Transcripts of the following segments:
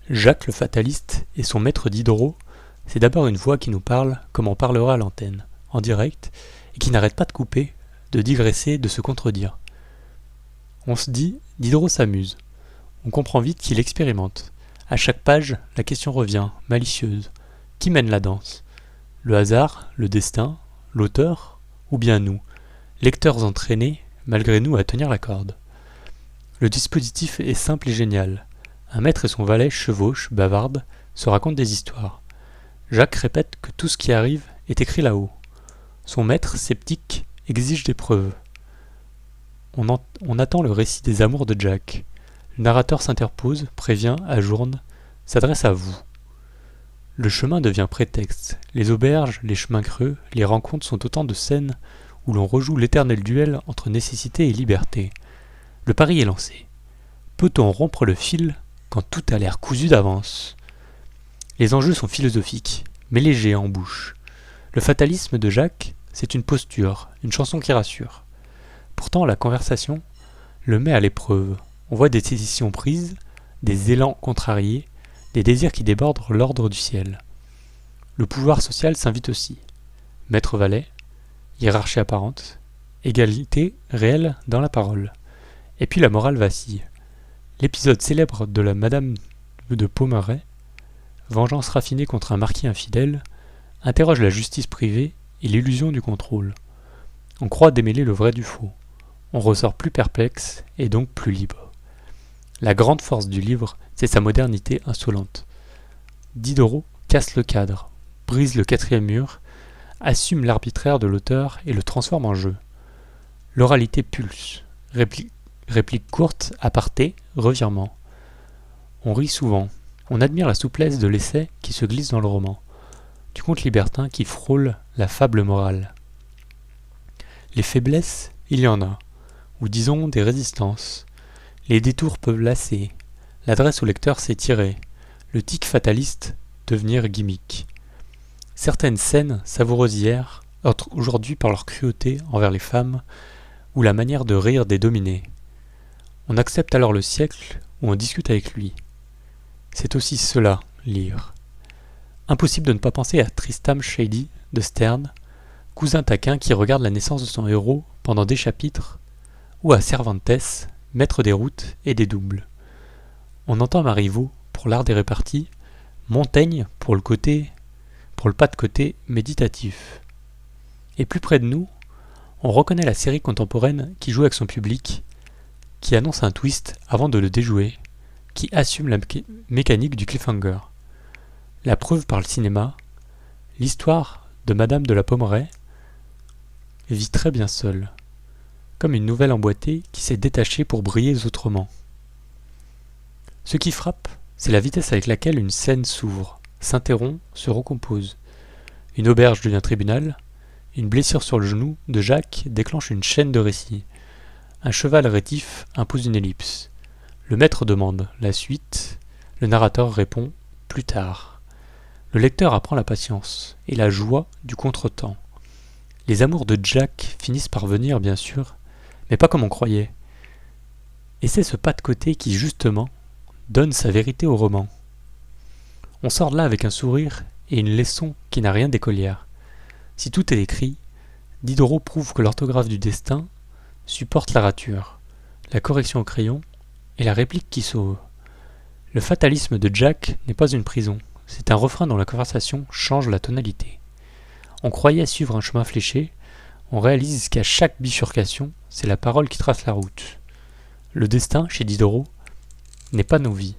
Jacques le fataliste et son maître Diderot, c'est d'abord une voix qui nous parle comme on parlera à l'antenne, en direct, et qui n'arrête pas de couper, de digresser, de se contredire. On se dit, Diderot s'amuse. On comprend vite qu'il expérimente. À chaque page, la question revient, malicieuse. Qui mène la danse? Le hasard, le destin, l'auteur, ou bien nous, lecteurs entraînés, malgré nous, à tenir la corde. Le dispositif est simple et génial. Un maître et son valet chevauchent, bavardent, se racontent des histoires. Jacques répète que tout ce qui arrive est écrit là-haut. Son maître, sceptique, exige des preuves. On attend le récit des amours de Jack. Le narrateur s'interpose, prévient, ajourne, s'adresse à vous. Le chemin devient prétexte. Les auberges, les chemins creux, les rencontres sont autant de scènes où l'on rejoue l'éternel duel entre nécessité et liberté. Le pari est lancé. Peut-on rompre le fil quand tout a l'air cousu d'avance? Les enjeux sont philosophiques, mais légers en bouche. Le fatalisme de Jacques, c'est une posture, une chanson qui rassure. Pourtant, la conversation le met à l'épreuve. On voit des décisions prises, des élans contrariés, des désirs qui débordent l'ordre du ciel. Le pouvoir social s'invite aussi. Maître-valet, hiérarchie apparente, égalité réelle dans la parole. Et puis la morale vacille. L'épisode célèbre de la Madame de Pommeraye, vengeance raffinée contre un marquis infidèle, interroge la justice privée et l'illusion du contrôle. On croit démêler le vrai du faux. On ressort plus perplexe et donc plus libre. La grande force du livre, c'est sa modernité insolente. Diderot casse le cadre, brise le quatrième mur, assume l'arbitraire de l'auteur et le transforme en jeu. L'oralité pulse, réplique courte, aparté, revirement. On rit souvent, on admire la souplesse de l'essai qui se glisse dans le roman, du conte libertin qui frôle la fable morale. Les faiblesses, il y en a, ou disons des résistances. Les détours peuvent lasser, l'adresse au lecteur s'étirer, le tic fataliste devenir gimmick. Certaines scènes savoureuses hier entrent aujourd'hui par leur cruauté envers les femmes ou la manière de rire des dominés. On accepte alors le siècle où on discute avec lui. C'est aussi cela, lire. Impossible de ne pas penser à Tristram Shandy de Sterne, cousin taquin qui regarde la naissance de son héros pendant des chapitres, ou à Cervantes, maître des routes et des doubles. On entend Marivaux pour l'art des réparties, Montaigne pour le pas de côté méditatif. Et plus près de nous, on reconnaît la série contemporaine qui joue avec son public, qui annonce un twist avant de le déjouer, qui assume la mécanique du cliffhanger. La preuve par le cinéma, l'histoire de Madame de la Pommeraye vit très bien seule, comme une nouvelle emboîtée qui s'est détachée pour briller autrement. Ce qui frappe, c'est la vitesse avec laquelle une scène s'ouvre, s'interrompt, se recompose. Une auberge devient tribunal, une blessure sur le genou de Jacques déclenche une chaîne de récits. Un cheval rétif impose une ellipse. Le maître demande la suite, le narrateur répond plus tard. Le lecteur apprend la patience et la joie du contretemps. Les amours de Jack finissent par venir, bien sûr, mais pas comme on croyait. Et c'est ce pas de côté qui, justement, donne sa vérité au roman. On sort de là avec un sourire et une leçon qui n'a rien d'écolière. Si tout est écrit, Diderot prouve que l'orthographe du destin supporte la rature, la correction au crayon et la réplique qui sauve. Le fatalisme de Jack n'est pas une prison, c'est un refrain dont la conversation change la tonalité. On croyait suivre un chemin fléché, on réalise qu'à chaque bifurcation, c'est la parole qui trace la route. Le destin, chez Diderot, n'est pas nos vies.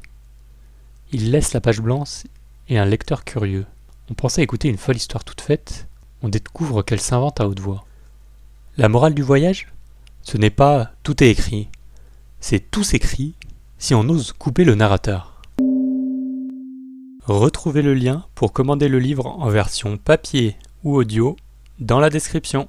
Il laisse la page blanche et un lecteur curieux. On pensait écouter une folle histoire toute faite, on découvre qu'elle s'invente à haute voix. La morale du voyage ? Ce n'est pas « tout est écrit », c'est « tout s'écrit » si on ose couper le narrateur. Retrouvez le lien pour commander le livre en version papier ou audio dans la description.